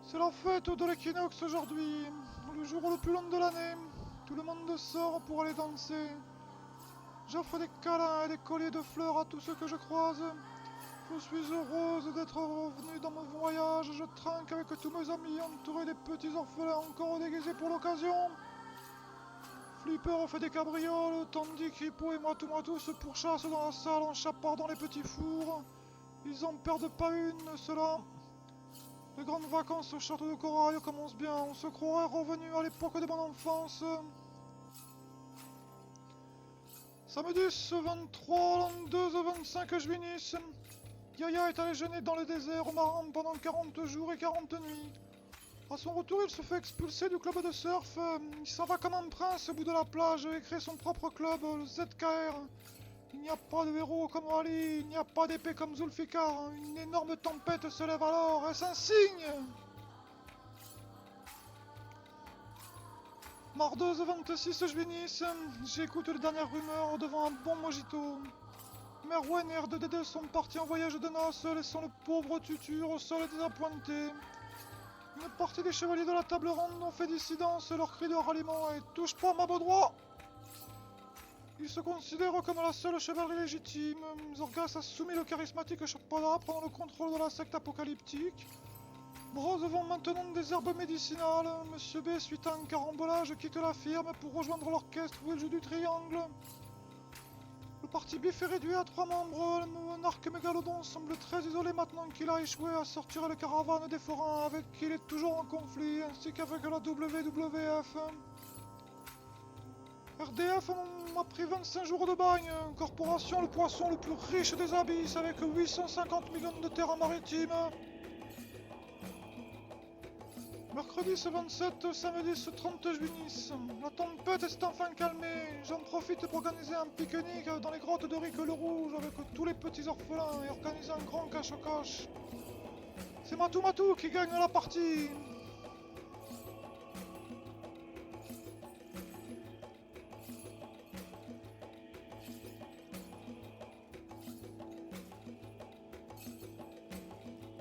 C'est la fête de l'équinoxe aujourd'hui, le jour le plus long de l'année. Tout le monde sort pour aller danser. J'offre des câlins et des colliers de fleurs à tous ceux que je croise. Je suis heureuse d'être revenue dans mon voyage. Je trinque avec tous mes amis entourés des petits orphelins encore déguisés pour l'occasion. Flipper fait des cabrioles, tandis qu'Hippo et Matou se pourchassent dans la salle en chapardant les petits fours. Ils en perdent pas une, ceux-là. Les grandes vacances au château de Corail commencent bien. On se croirait revenu à l'époque de mon enfance. Samedi 23, l'an 25 juillet. Yaya est allé jeûner dans le désert au Maran pendant 40 jours et 40 nuits. À son retour, il se fait expulser du club de surf. Il s'en va comme un prince au bout de la plage et crée son propre club, le ZKR. Il n'y a pas de héros comme Ali, il n'y a pas d'épée comme Zulfikar. Une énorme tempête se lève alors, est-ce un signe? Mardeuse 26 juillet, j'écoute les dernières rumeurs devant un bon mojito. Merwen et R2D2 sont partis en voyage de noces, laissant le pauvre Tutu au sol désappointé. Une partie des chevaliers de la table ronde ont fait dissidence, leur cri de ralliement est « Touche pas ma Baudois !» Ils se considèrent comme la seule chevalerie légitime. Zorgas a soumis le charismatique Chapada, prenant le contrôle de la secte apocalyptique. Bros vont maintenant des herbes médicinales. Monsieur B, suite à un carambolage, quitte la firme pour rejoindre l'orchestre où il joue du triangle. Le parti bif est réduit à 3 membres. Le monarque mégalodon semble très isolé maintenant qu'il a échoué à sortir le caravane des forains avec qui il est toujours en conflit, ainsi qu'avec la WWF. RDF m'a pris 25 jours de bagne. Corporation le poisson le plus riche des abysses avec 850 millions de terrains maritimes. Mercredi 27, samedi 30 juillet. La tempête s'est enfin calmée. J'en profite pour organiser un pique-nique dans les grottes de Rique le Rouge avec tous les petits orphelins et organiser un grand cache-cache. C'est Matou qui gagne la partie.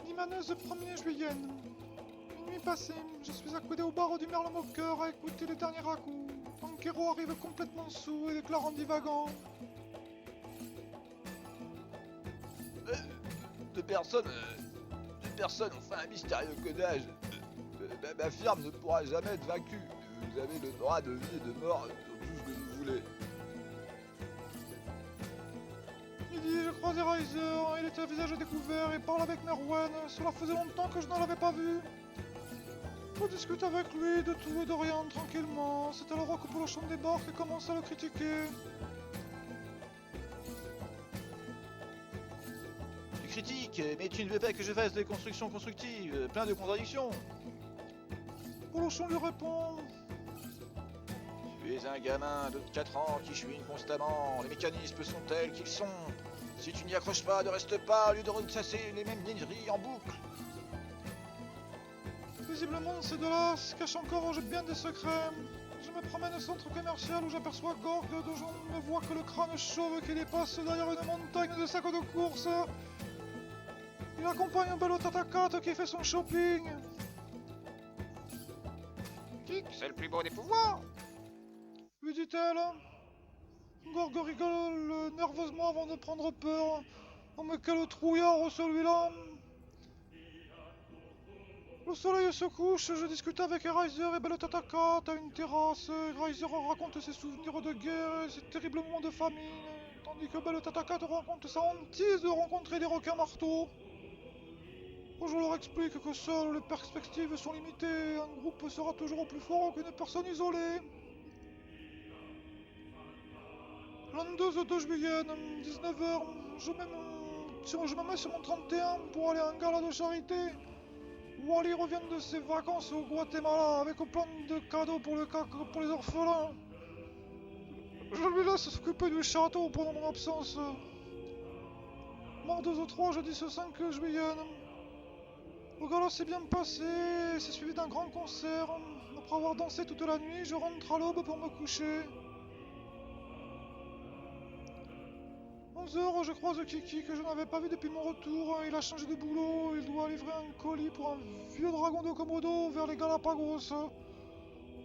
Limaneuse 1er juillet. Minuit passé, je suis accoudé au bar du Merle Moqueur à écouter les derniers ragoûts. Pankero arrive complètement sous et déclare en divagant. Deux personnes ont fait un mystérieux codage. Ma firme ne pourra jamais être vaincue. Vous avez le droit de vie et de mort sur tout ce que vous voulez. Midi, je croisais Riser, il était à visage découvert et parle avec Merwen. Cela faisait longtemps que je ne l'avais pas vu. Je discute avec lui de tout et de rien tranquillement. C'est alors que Polochon débarque et commence à le critiquer. Tu critiques, mais tu ne veux pas que je fasse des constructions constructives, plein de contradictions. Polochon lui répond. Tu es un gamin de 4 ans qui chouine constamment, les mécanismes sont tels qu'ils sont. Si tu n'y accroches pas, ne reste pas au lieu de ressasser les mêmes niaiseries en boucle. Visiblement, ces deux-là se cachent encore bien des secrets. Je me promène au centre commercial où j'aperçois Gorg, dont je ne vois que le crâne chauve qui dépasse derrière une montagne de sacs de course. Il accompagne un Bello Tatakat qui fait son shopping. Kik, c'est le plus beau des pouvoirs. Lui dit-elle. Gorg rigole nerveusement avant de prendre peur. Oh mais quel trouillard celui-là. Le soleil se couche, je discute avec Riser et Belle Tatakat à une terrasse. Riser raconte ses souvenirs de guerre et ses terribles moments de famine, tandis que Belle Tatakat raconte sa hantise de rencontrer des requins marteaux. Je leur explique que seules les perspectives sont limitées, un groupe sera toujours plus fort qu'une personne isolée. Landeuse 2 juillet, 19h, je me mets sur mon 31 pour aller à un gala de charité. Wally revient de ses vacances au Guatemala avec un plan de cadeaux pour les orphelins. Je lui laisse s'occuper du château pendant mon absence. Mardeuse 3, jeudi 5 juillet. Le gala s'est bien passé, c'est suivi d'un grand concert. Après avoir dansé toute la nuit, je rentre à l'aube pour me coucher. 11h, je croise Kiki que je n'avais pas vu depuis mon retour. Il a changé de boulot, il doit livrer un colis pour un vieux dragon de Komodo vers les Galapagos.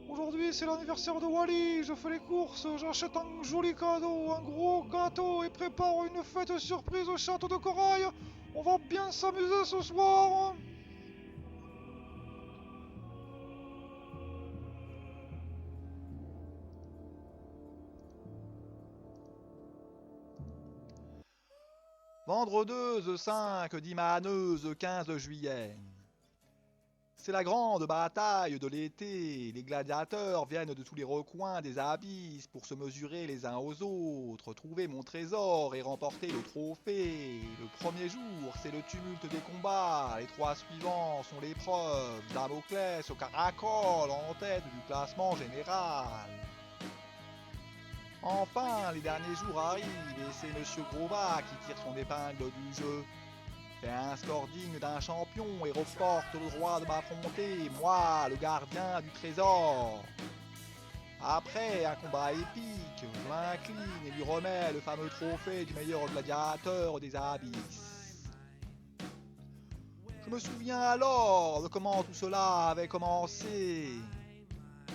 Aujourd'hui c'est l'anniversaire de Wally, je fais les courses, j'achète un joli cadeau, un gros gâteau et prépare une fête surprise au château de Corail. On va bien s'amuser ce soir. Vendredeuse 5, dimaneuse 15 juillet. C'est la grande bataille de l'été. Les gladiateurs viennent de tous les recoins des abysses pour se mesurer les uns aux autres, trouver mon trésor et remporter le trophée. Le premier jour, c'est le tumulte des combats. Les 3 suivants sont l'épreuve. Damoclès au caracol en tête du classement général. Enfin, les derniers jours arrivent et c'est Monsieur Grova qui tire son épingle du jeu. Fait un score digne d'un champion et reporte le droit de m'affronter, moi, le gardien du trésor. Après un combat épique, je m'incline et lui remets le fameux trophée du meilleur gladiateur des abysses. Je me souviens alors de comment tout cela avait commencé.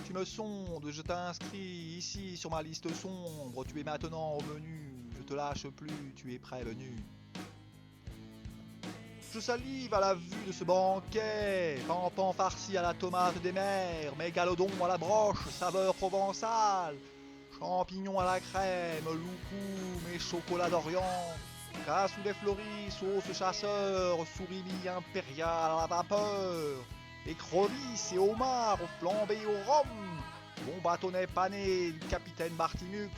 Tu me sondes, je t'inscris ici sur ma liste sombre, tu es maintenant au menu, je te lâche plus, tu es prévenu. Je salive à la vue de ce banquet, pampans farci à la tomate des mers, mégalodon à la broche, saveur provençale, champignons à la crème, loukoum et chocolat d'Orient, cassoulet fleuri, sauce chasseur, surimi impérial à la vapeur, écrevisses et homards flambés au rhum, bon bâtonnet pané du capitaine Martinux.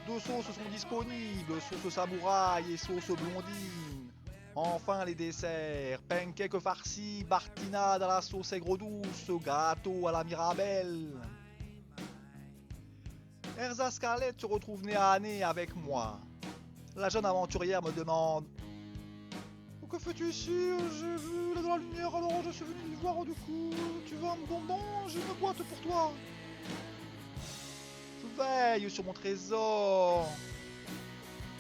2 sauces sont disponibles, sauce samouraï et sauce blondine. Enfin les desserts, pancake farci, bartinade à la sauce aigre douce, gâteau à la mirabelle. Erza Scarlett se retrouve nez à nez avec moi. La jeune aventurière me demande: Que fais-tu ici? J'ai vu de la lumière alors je suis venu te voir du coup. Tu veux un bonbon? J'ai une boîte pour toi. Je veille sur mon trésor.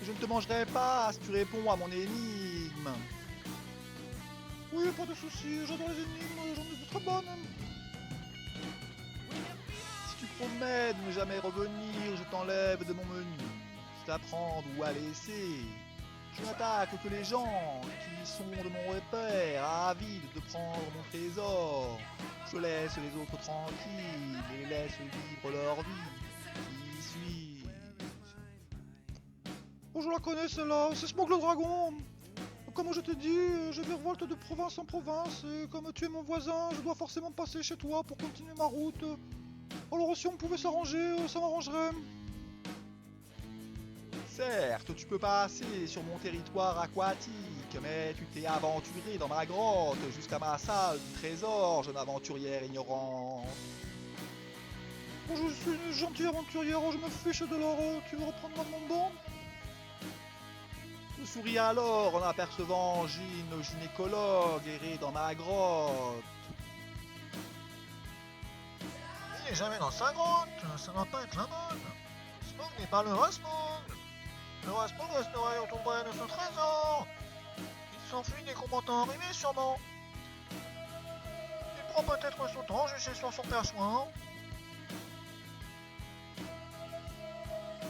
Je ne te mangerai pas si tu réponds à mon énigme. Oui, pas de soucis, j'adore les énigmes, j'en ai de très bonnes. Si tu promets de ne jamais revenir, je t'enlève de mon menu. C'est à prendre ou à laisser. Je n'attaque que les gens qui sont de mon repère, avides de prendre mon trésor. Je laisse les autres tranquilles et les laisse vivre leur vie. Qui suis-je? Oh, je la connais celle-là, c'est Smog le Dragon. Comme je t'ai dit, je virevolte de province en province et comme tu es mon voisin, je dois forcément passer chez toi pour continuer ma route. Alors si on pouvait s'arranger, ça m'arrangerait. Certes, tu peux passer sur mon territoire aquatique, mais tu t'es aventuré dans ma grotte jusqu'à ma salle du trésor, jeune aventurière ignorante. Oh, je suis une gentille aventurière, je me fiche de l'or, tu veux reprendre mon banc? Je souris alors en apercevant Gine, le gynécologue, errer dans ma grotte. Il n'est jamais dans sa grotte, ça va pas être la bonne. Smog n'est pas le roi Smog. Le roi Smog resterait entouré de son trésor. Il s'enfuit des combattants arrivés sûrement. Il prend peut-être son temps juché sur son perchoir.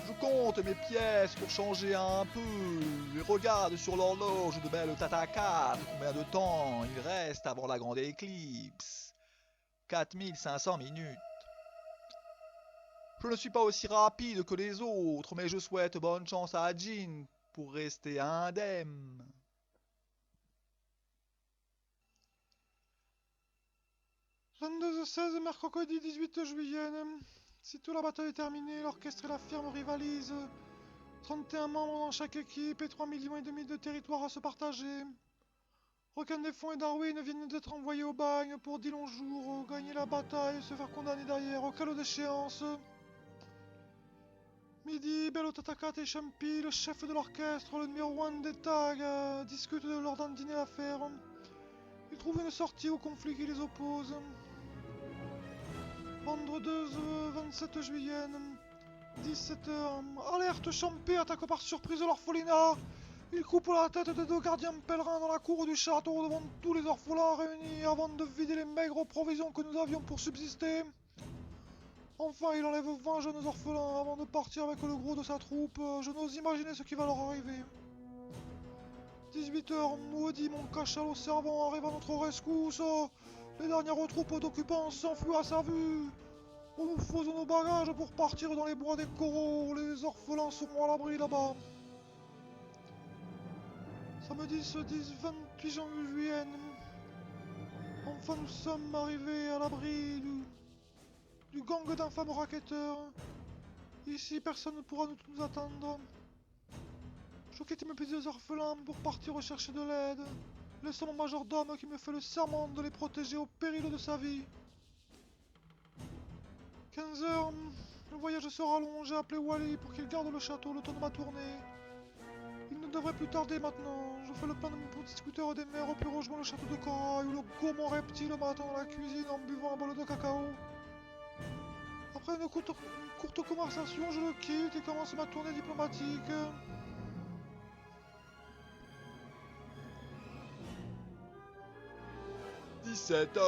Je compte mes pièces pour changer un peu et regarde sur l'horloge de belle Tata 4 combien de temps il reste avant la grande éclipse. 4500 minutes. Je ne suis pas aussi rapide que les autres, mais je souhaite bonne chance à Jean pour rester indemne. Vendeuses 16, mercredi 18 juillet. Sitôt la bataille est terminée, l'orchestre et la firme rivalisent. 31 membres dans chaque équipe et 3,5 millions de territoire à se partager. Requin des Fonds et Darwin viennent d'être envoyés au bagne pour 10 longs jours, gagner la bataille et se faire condamner derrière au calot d'échéance. Midi, Bello Tatakat et Champi, le chef de l'orchestre, le numéro 1 des tags, discutent de leur dîner l'affaire. Ils trouvent une sortie au conflit qui les oppose. Vendredi 27 juillet. 17h. Alerte, Champé attaque par surprise l'orphelinat. Il coupe la tête des 2 gardiens pèlerins dans la cour du château devant tous les orphelins réunis avant de vider les maigres provisions que nous avions pour subsister. Enfin, il enlève 20 jeunes orphelins avant de partir avec le gros de sa troupe. Je n'ose imaginer ce qui va leur arriver. 18h, maudit mon cachalot servant arrive à notre rescousse. Les dernières troupes d'occupants s'enfuient à sa vue. Nous faisons nos bagages pour partir dans les bois des coraux. Les orphelins seront à l'abri là-bas. Samedi ce 28 juillet. Enfin, nous sommes arrivés à l'abri du gang d'infâmes racketteurs. Ici, personne ne pourra nous attendre. Je quitte mes petits orphelins pour partir rechercher de l'aide. Laissant mon majordome qui me fait le serment de les protéger au péril de sa vie. 15h, le voyage sera long. J'ai appelé Wally pour qu'il garde le château le temps de ma tournée. Il ne devrait plus tarder maintenant. Je fais le plein de mon petit scooter des mers, puis rejoins le château de corail où le gourmand reptile m'attend dans la cuisine en buvant un bol de cacao. Après une courte conversation, je le quitte et commence ma tournée diplomatique. 17h.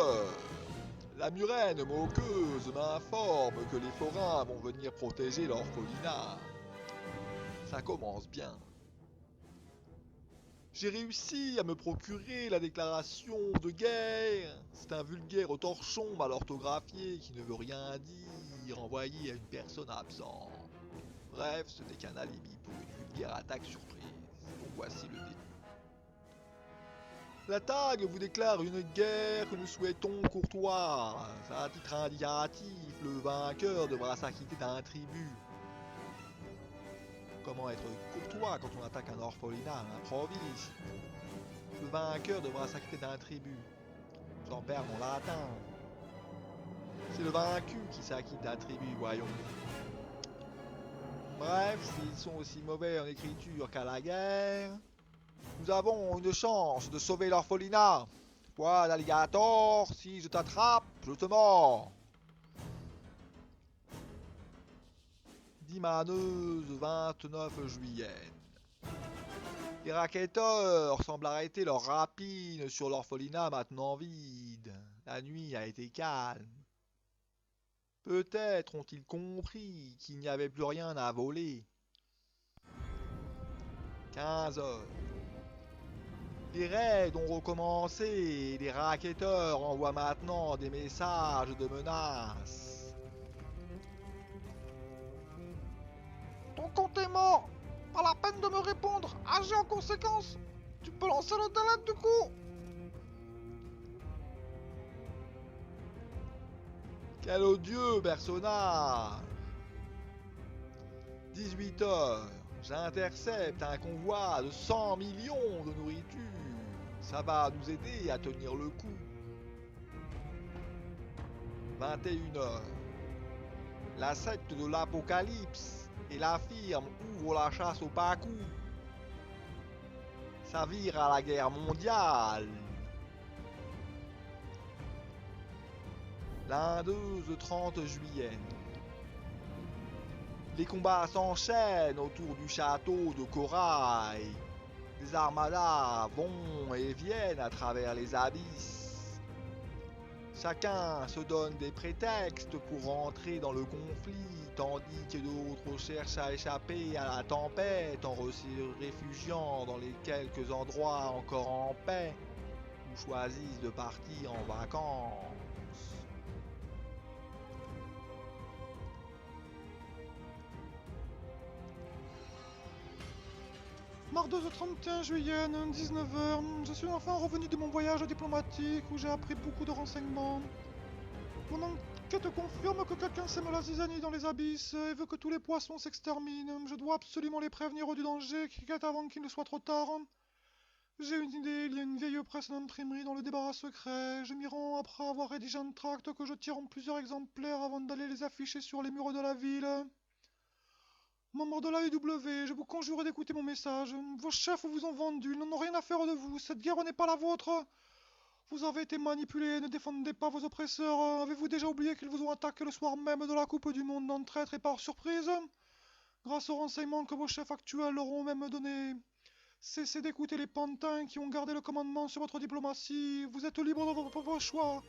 La murène moqueuse m'informe que les forains vont venir protéger l'orphelinat. Ça commence bien. J'ai réussi à me procurer la déclaration de guerre. C'est un vulgaire torchon mal orthographié qui ne veut rien dire, envoyé à une personne absente. Bref, ce n'est qu'un alibi pour une vulgaire attaque surprise. Donc voici le début. La TAG vous déclare une guerre que nous souhaitons courtoise. À titre indicatif, le vainqueur devra s'acquitter d'un tribut. Comment être courtois quand on attaque un orphelinat à l'improviste? Le vainqueur devra s'acquitter d'un tribut. J'en perds mon latin. C'est le vaincu qui s'acquitte d'un tribut, voyons. Bref, s'ils sont aussi mauvais en écriture qu'à la guerre, nous avons une chance de sauver l'orphelinat. Poil d'alligator, si je t'attrape, je te mords. Dimaneuse 29 juillet. Les racketteurs semblent arrêter leur rapine sur l'orphelinat maintenant vide. La nuit a été calme. Peut-être ont-ils compris qu'il n'y avait plus rien à voler. 15 heures. Les raids ont recommencé et les racketteurs envoient maintenant des messages de menaces. Ton compte est mort. Pas la peine de me répondre. Agis en conséquence. Tu peux lancer le delete du coup. Quel odieux personnage! 18 heures. J'intercepte un convoi de 100 millions de nourriture. Ça va nous aider à tenir le coup. 21 heures. La secte de l'Apocalypse et la firme ouvrent la chasse au Pacu. Ça vire à la guerre mondiale. Lindeuse 30 juillet. Les combats s'enchaînent autour du château de corail. Des armadas vont et viennent à travers les abysses. Chacun se donne des prétextes pour rentrer dans le conflit, tandis que d'autres cherchent à échapper à la tempête en se réfugiant dans les quelques endroits encore en paix ou choisissent de partir en vacances. Mardeuse 31 juillet, 19h. Je suis enfin revenu de mon voyage diplomatique où j'ai appris beaucoup de renseignements. Mon enquête confirme que quelqu'un sème la zizanie dans les abysses et veut que tous les poissons s'exterminent. Je dois absolument les prévenir du danger qui guette avant qu'il ne soit trop tard. J'ai une idée, il y a une vieille presse d'imprimerie dans le débarras secret. Je m'y rends après avoir rédigé un tract que je tire en plusieurs exemplaires avant d'aller les afficher sur les murs de la ville. Membres de l'AEW, je vous conjure d'écouter mon message. Vos chefs vous ont vendu, ils n'en ont rien à faire de vous. Cette guerre n'est pas la vôtre. Vous avez été manipulé, ne défendez pas vos oppresseurs. Avez-vous déjà oublié qu'ils vous ont attaqué le soir même de la Coupe du Monde en traître et par surprise? Grâce aux renseignements que vos chefs actuels leur ont même donnés. Cessez d'écouter les pantins qui ont gardé le commandement sur votre diplomatie. Vous êtes libre de vos choix.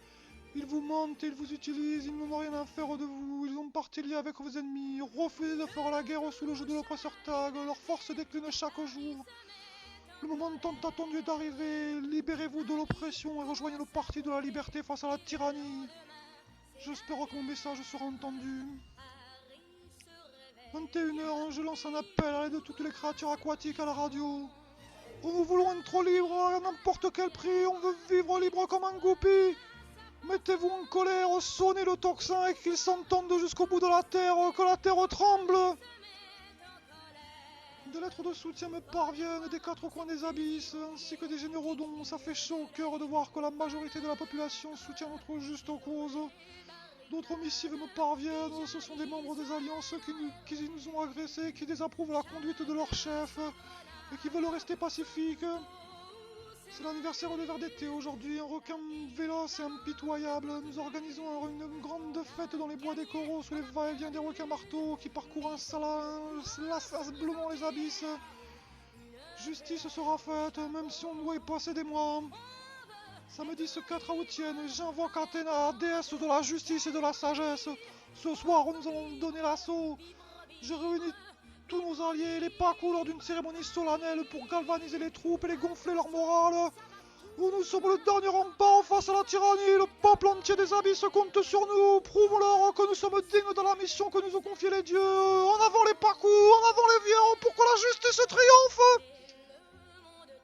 Ils vous mentent, ils vous utilisent, ils n'ont rien à faire de vous. Ils ont parti liés avec vos ennemis. Refusez de faire la guerre sous le joug de l'oppresseur Tag. Leur force décline chaque jour. Le moment tant attendu est arrivé. Libérez-vous de l'oppression et rejoignez le parti de la liberté face à la tyrannie. J'espère que mon message sera entendu. 21h, je lance un appel à l'aide de toutes les créatures aquatiques à la radio. Nous voulons être libres à n'importe quel prix. On veut vivre libre comme un goupille. Mettez-vous en colère, sonnez le tocsin et qu'il s'entende jusqu'au bout de la terre, que la terre tremble. Des lettres de soutien me parviennent des quatre coins des abysses, ainsi que des généraux dons. Ça fait chaud au cœur de voir que la majorité de la population soutient notre juste cause. D'autres missives me parviennent, ce sont des membres des alliances qui nous ont agressés, qui désapprouvent la conduite de leur chef et qui veulent rester pacifiques. C'est l'anniversaire de l'hiver d'été aujourd'hui, un requin véloce et impitoyable. Nous organisons une grande fête dans les bois des coraux sous les va-et-vient des requins marteaux qui parcourent inlassablement les abysses. Justice sera faite, même si on doit y passer des mois. Samedi ce 4 aoûtienne, j'invoque Athéna, déesse de la justice et de la sagesse. Ce soir, nous allons donner l'assaut. Je réunis tous nos alliés, les Paku, lors d'une cérémonie solennelle pour galvaniser les troupes et les gonfler leur morale. Nous sommes le dernier rempart face à la tyrannie. Le peuple entier des abysses compte sur nous. Prouvons-leur que nous sommes dignes de la mission que nous ont confiée les dieux. En avant les Paku, en avant les vieux, pour que la justice triomphe.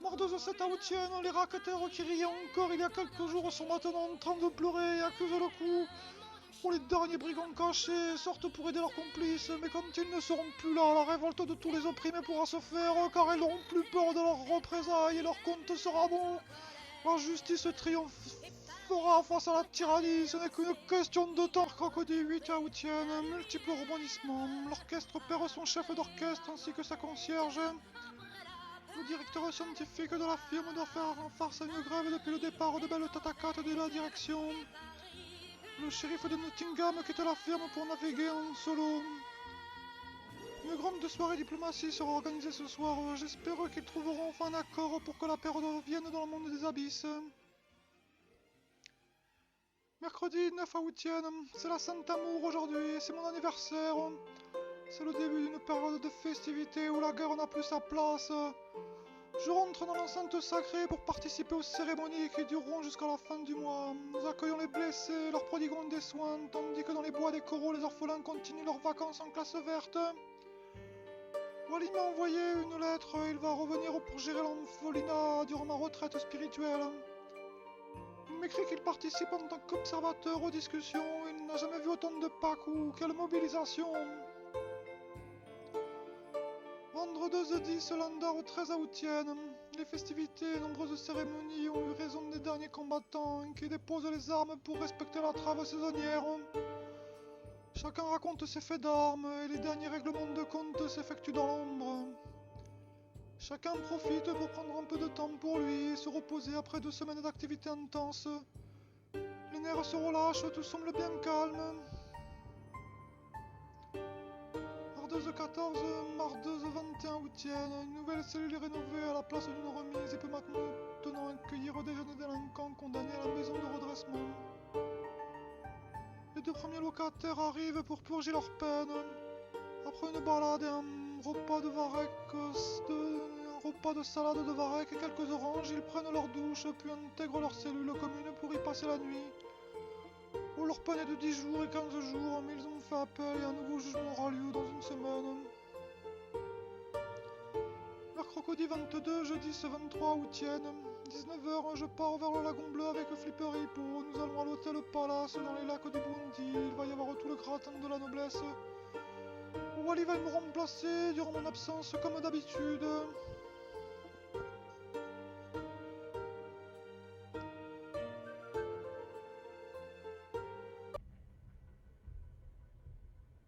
Mordeuse cette aoûtienne, les racketteurs qui riaient encore il y a quelques jours sont maintenant en train de pleurer et accusent le coup. Oh, les derniers brigands cachés sortent pour aider leurs complices, mais quand ils ne seront plus là, la révolte de tous les opprimés pourra se faire, car ils n'auront plus peur de leurs représailles et leur compte sera bon. La justice triomphera face à la tyrannie, ce n'est qu'une question de temps. Crocodile 8 aoûtienne, multiples rebondissements. L'orchestre perd son chef d'orchestre ainsi que sa concierge. Le directeur scientifique de la firme doit faire en farce à une grève depuis le départ de Belle Tatakat de la direction. Le shérif de Nottingham quitte la firme pour naviguer en solo. Une grande soirée diplomatie sera organisée ce soir. J'espère qu'ils trouveront enfin un accord pour que la paix revienne dans le monde des abysses. Mercredi 9 aoûtienne, c'est la Saint-Amour aujourd'hui, c'est mon anniversaire. C'est le début d'une période de festivité où la guerre n'a plus sa place. Je rentre dans l'enceinte sacrée pour participer aux cérémonies qui dureront jusqu'à la fin du mois. Nous accueillons les blessés, leur prodiguons des soins, tandis que dans les bois des coraux, les orphelins continuent leurs vacances en classe verte. Wally m'a envoyé une lettre, il va revenir pour gérer l'orphelinat durant ma retraite spirituelle. Il m'écrit qu'il participe en tant qu'observateur aux discussions, il n'a jamais vu autant de Paku, quelle mobilisation! Vendredi 10 Landar 13 aoûtienne. Les festivités et nombreuses cérémonies ont eu raison des derniers combattants qui déposent les armes pour respecter la trêve saisonnière. Chacun raconte ses faits d'armes et les derniers règlements de compte s'effectuent dans l'ombre. Chacun profite pour prendre un peu de temps pour lui et se reposer après 2 semaines d'activité intense. Les nerfs se relâchent, tout semble bien calme. Mardeuse 14, Mardeuse 21 aoûtienne. Une nouvelle cellule rénovée à la place d'une remise et peut maintenant accueillir des jeunes délinquants condamnés à la maison de redressement. Les 2 premiers locataires arrivent pour purger leur peine. Après une balade et un repas de salade de varech et quelques oranges, ils prennent leur douche puis intègrent leur cellule commune pour y passer la nuit. Oh, leur peine est de 10 jours et 15 jours, mais ils ont fait appel et un nouveau jugement aura lieu dans une semaine. Mercredi 22, jeudi ce 23 aoûtienne. 19h, je pars vers le lagon bleu avec Flipper Hippo. Nous allons à l'hôtel Palace dans les lacs du Burundi. Il va y avoir tout le gratin de la noblesse. Wally va me remplacer durant mon absence comme d'habitude.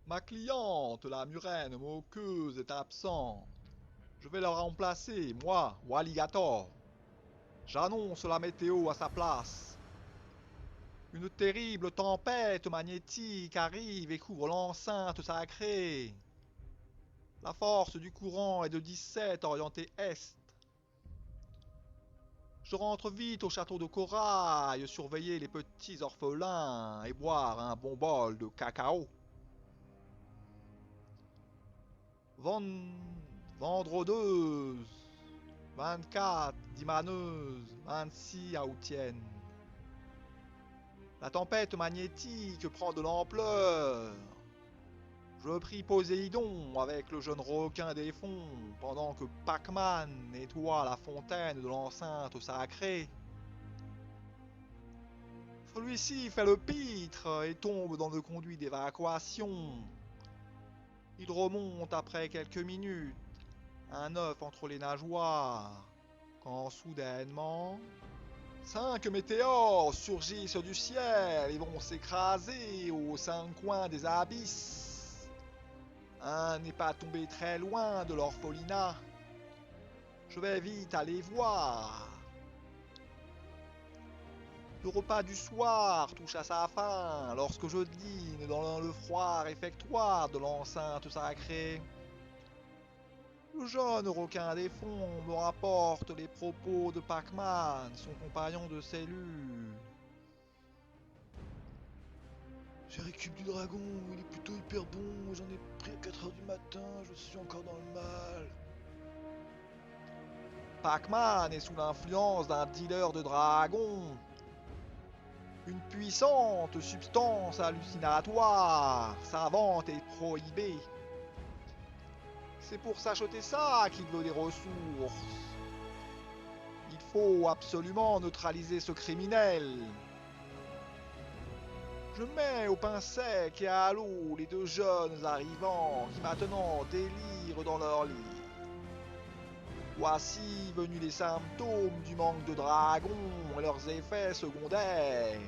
Ma cliente, la murène moqueuse, est absente. Je vais la remplacer, moi, Walligator. J'annonce la météo à sa place. Une terrible tempête magnétique arrive et couvre l'enceinte sacrée. La force du courant est de 17 orienté est. Je rentre vite au château de Corail, surveiller les petits orphelins et boire un bon bol de cacao. Vendredeuse, 24 dimaneuse, 26 aoûtienne. La tempête magnétique prend de l'ampleur. Je prie Poséidon avec le jeune requin des fonds pendant que Pac-Man nettoie la fontaine de l'enceinte sacrée. Celui-ci fait le pitre et tombe dans le conduit d'évacuation. Il remonte après quelques minutes, un œuf entre les nageoires, quand soudainement, 5 météores surgissent du ciel et vont s'écraser aux 5 coins des abysses. Un n'est pas tombé très loin de l'orphelinat. Je vais vite aller voir. Le repas du soir touche à sa fin lorsque je dîne dans le froid réfectoire de l'enceinte sacrée. Le jeune requin des fonds me rapporte les propos de Pac-Man, son compagnon de cellule. J'ai récup du dragon, il est plutôt hyper bon, j'en ai pris à 4h du matin, je suis encore dans le mal. Pac-Man est sous l'influence d'un dealer de dragons. Une puissante substance hallucinatoire, savante et prohibée. C'est pour s'acheter ça qu'il veut des ressources. Il faut absolument neutraliser ce criminel. Je mets au pain sec et à l'eau les 2 jeunes arrivants qui maintenant délirent dans leur lit. Voici venus les symptômes du manque de dragon et leurs effets secondaires.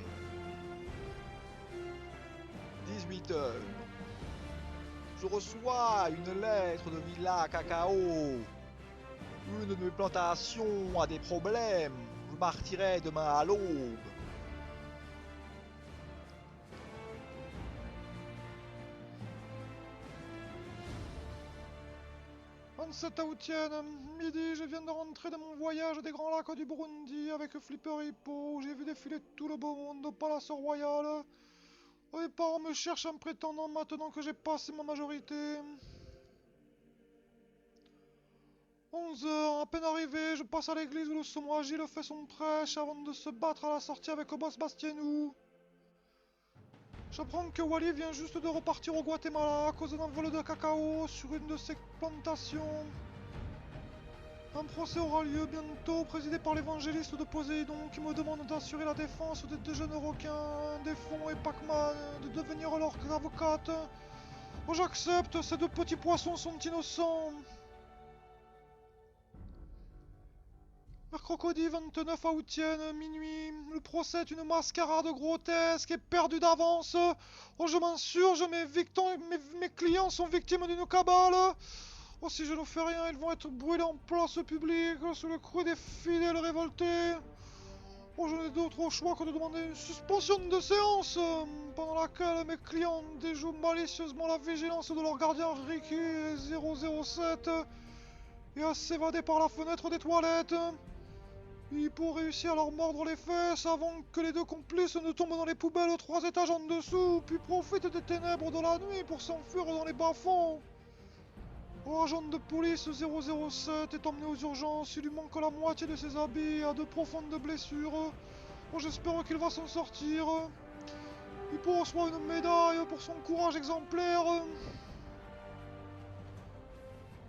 18h. Je reçois une lettre de Villa Cacao. Une de mes plantations a des problèmes. Je partirai demain à l'aube. « 27 aoûtienne, midi, je viens de rentrer de mon voyage des Grands Lacs du Burundi avec Flipper Hippo, où j'ai vu défiler tout le beau monde au Palace Royal. Les parents me cherchent un prétendant maintenant que j'ai passé ma majorité. 11h, à peine arrivé, je passe à l'église où le sommelier Agile fait son prêche avant de se battre à la sortie avec le boss Bastienou. J'apprends que Wally vient juste de repartir au Guatemala à cause d'un vol de cacao sur une de ses plantations. Un procès aura lieu bientôt, présidé par l'évangéliste de Poséidon qui me demande d'assurer la défense des 2 jeunes requins, des fonds et Pac-Man, de devenir leur avocate. Oh, j'accepte, ces 2 petits poissons sont innocents. Mercredi 29 aoûtienne, minuit. Le procès est une mascarade grotesque et perdue d'avance. Oh, je m'insurge, mes clients sont victimes d'une cabale. Oh, si je ne fais rien, ils vont être brûlés en place publique, sous le coup des fidèles révoltés. Oh, je n'ai d'autre choix que de demander une suspension de séance, pendant laquelle mes clients déjouent malicieusement la vigilance de leur gardien Ricky 007 et à s'évader par la fenêtre des toilettes. Hippo réussit à leur mordre les fesses avant que les 2 complices ne tombent dans les poubelles 3 étages en dessous, puis profitent des ténèbres de la nuit pour s'enfuir dans les bas-fonds. L'agent de police 007 est emmené aux urgences, il lui manque la moitié de ses habits et a de profondes blessures. Oh, j'espère qu'il va s'en sortir. Hippo reçoit une médaille pour son courage exemplaire.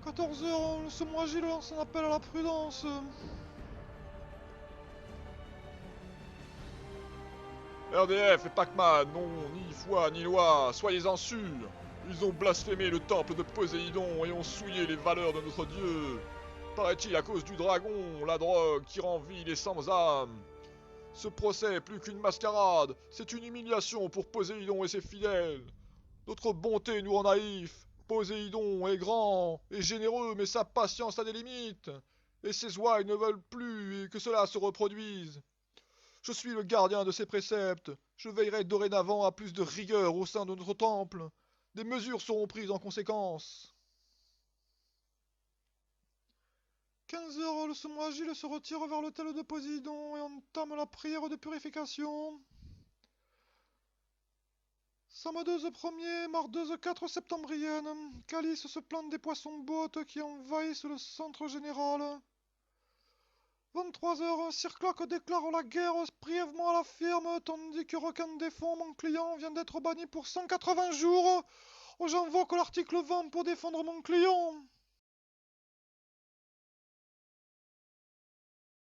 14h, le sommelier lance un appel à la prudence. RDF et Pac-Man n'ont ni foi ni loi, soyez-en sûrs. Ils ont blasphémé le temple de Poséidon et ont souillé les valeurs de notre dieu. Paraît-il à cause du dragon, la drogue qui rend vie les sans âme. Ce procès est plus qu'une mascarade, c'est une humiliation pour Poséidon et ses fidèles. Notre bonté nous rend naïfs. Poséidon est grand et généreux, mais sa patience a des limites. Et ces ouailles ne veulent plus et que cela se reproduise. Je suis le gardien de ces préceptes. Je veillerai dorénavant à plus de rigueur au sein de notre temple. Des mesures seront prises en conséquence. 15 heures, le sumo Agile se retire vers l'hôtel de Poséidon et entame la prière de purification. Samadeuse 1er, mardeuse 4 septembrienne. Calice se plante des poissons-bottes qui envahissent le centre général. 23 heures, Circloque déclare la guerre brièvement à la firme, tandis que Requin Défend, mon client, vient d'être banni pour 180 jours. J'invoque l'article 20 pour défendre mon client.